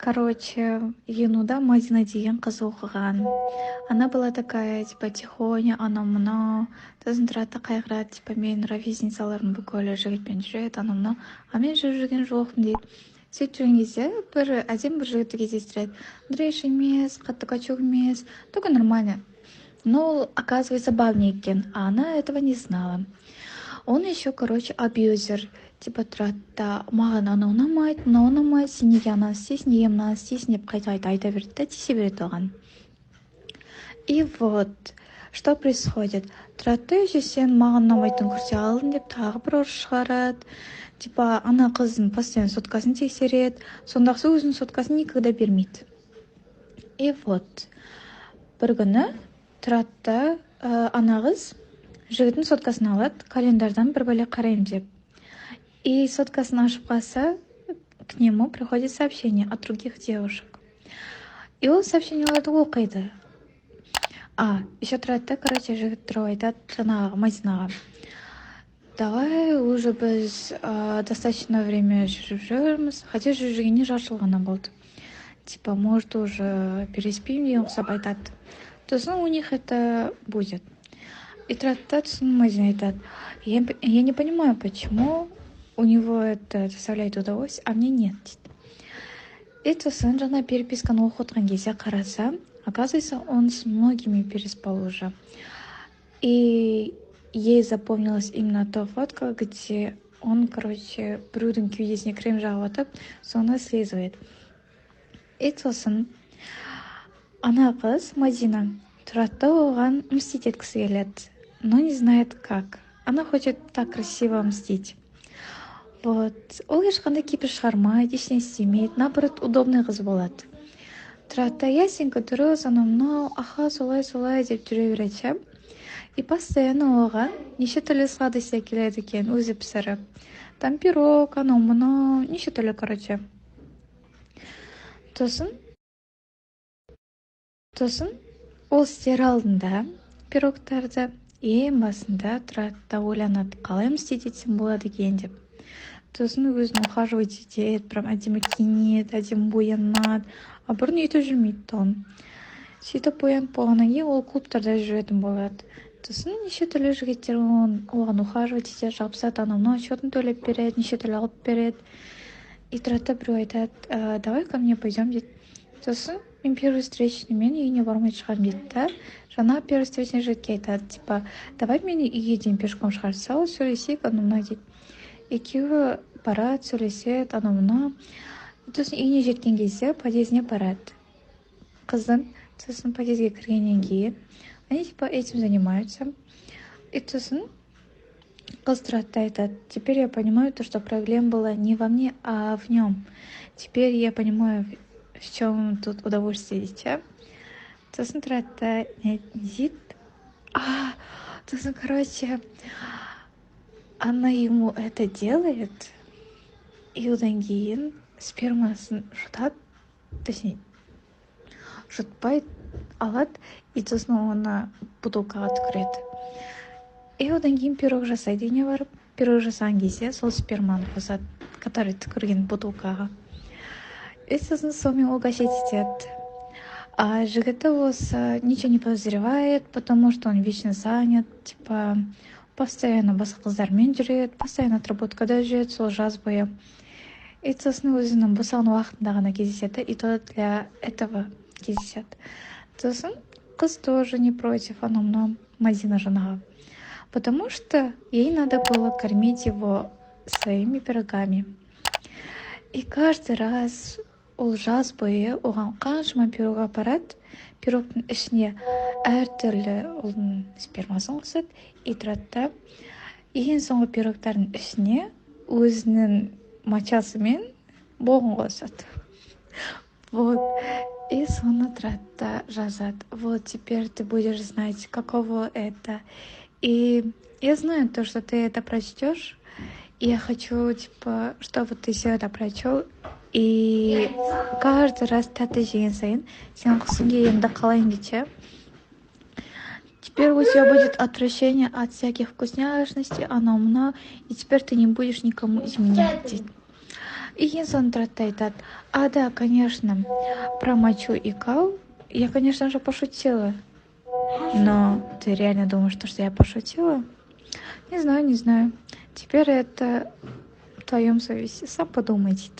Короче, Юнуда Мадина деген кыз окуган. Она была такая, типа, тихоня, анау-мынау. Сосын тұрады да қайғырады, типа, менің ровесницаларым бүкілі жігітпен жүреді, анау-мынау. А мен жүрген жоқпын дейді. Сөйтіп жүрген кезде бір әдемі бір жігітті кездестіреді. Дрейш емес, қатты качок емес, только нормально. Но ол, оказывается, бавный екен, а она этого не знала. Он еще, короче, абьюзер. Типа тұрады да маған анау ұнамайды, мынау ұнамайды, сен неге ананы істейсің, неге мынаны істейсің деп қайта айта береді да тиісе береді оған. И вот, что происходит? Тұрады да еще сен маған ұнамайтын көрсе алдың деп тағы бір орыс шығарады. Типа ана қыздың постоянно соткасын тексереді, сондақсы өзінің соткасын никогда бермейді. И вот, бір күні тұрады да ана қыз жігіттің соткасын алады, календардан бір бәле қараймын деп. И соткасын ашып қалса, к нему приходит сообщение от других девушек. И ол сообщениеларды оқиды. Еще тұрады да, короче, жігіт тұрып айтады жаңағы Мадинаға. Давай уже біз достаточно время жүріп жүрміз, хотя жүргеніне жарты жыл ғана болды. Типа, может, уже переспим деген ұқсап айтады. Сосын у них это будет. И тұрады да, сосын Мадина айтады. Я не понимаю, почему у него это доставляет удовольствие, а мне нет. И сосын жаңа переписканы оқып отырған кезде қараса, оказывается, он с многими переспал уже. И ей запомнилась именно та фотка, где он, короче, біреудің кеудесіне крем жағып атып, соны слизывает. И сосын ана қыз, Мадина, тұрады да оған мстить еткісі келеді, но не знает как. Она хочет так красиво мстить. Вот. Ол ешқандай кипиш шығармайды, ештеңе істемейді, наоборот, удобный қыз болады. Тұрады да ясенька дұрыс, анау мынау, аха, солай деп жүре береді. И постоянно оған неше түрлі сладости әкеледі екен, өзі пісіріп. Там пирог, анау мынау, неше түрлі, короче. Сосын ол істер алдында пирогтарды ең басында тұрады да ойланады, қалай мстить етсем болады екен деп. Сосын өзін ухаживать етеді, прям әдемі киінеді, әдемі боянады, а бұрын өйтіп жүрмейді оны. Сөйтіп боянып болғаннан кейін ол клубтарда жүретін болады. Сосын неше түрлі жігіттер оған ухаживать етеді, жабысады, анау счетін төлеп береді, неше түрлі алып береді. И тұрады да біреу айтады, давай ко мне пойдем дейді. Сосын мен первый встречный мен үйіне бармай шығамын дейді да. Жаңа первый встречный жігітке айтады, типа, давай мені үйге дейін пешком шығарып сал, сөйлесейік, анау мынау дейді. Екеуі барады, сөйлеседі, анау мынау. Сосын үйіне жеткен кезде подъездіне барады қыздың. Сосын подъездге кіргеннен кейін они типа этим занимаются. И сосын қыз тұрады да айтады, теперь я понимаю то, что проблема была не во мне, а в нем. Теперь я понимаю, в чем тут удовольствие дейді. Сосын тұрады да не дейді. Сосын, короче, она ему это делает, и одан кейін спермасын жұтады, точнее, жұтпай алады, и сосын оны бутылкаға түкіреді. И одан кейін пирог жасайды үйіне барып, пирог жасаған кезде сол сперманы қосады, который түкірген бутылкаға. И сосын сонымен ол гашет етеді. А жігіті осы ничего не подозревает, потому что он вечно занят, типа, постоянно басқа қыздармен жүреді, постоянно отработкада жүреді, сол жаз бойы. И сосын өзінің босаған уақытында ғана кездеседі, и то для этого кездеседі. Сосын қыз тоже не против, анау мынау Мадина жаңағы. Потому что ей надо было кормить его своими пирогами. И каждый раз ол жаз бойы оған қаншама пирог апарады, пирогтың ішіне әртүрлі оның спермасын қосады, и тұрады да ең соңғы пирогтардың ішіне өзінің мочасымен боғын қосады. Вот. И соны тұрады да жазады. Вот теперь ты будешь знать, каково это. И я знаю то, что ты это прочтешь, и я хочу, типа, чтобы ты все это прочел, и каждый раз тәтті жеген сайын сен құсың келгенді қалайын дейді. Теперь у тебя будет отвращение от всяких вкусняшностей, анау мынау, и теперь ты не будешь никому изменять дейді. И Янсон тұрады айтады: а, да, конечно, про мочу и кал я, конечно же, пошутила. Но ты реально думаешь, что я пошутила? Не знаю, не знаю. Теперь это в твоем совести. Сам подумайте.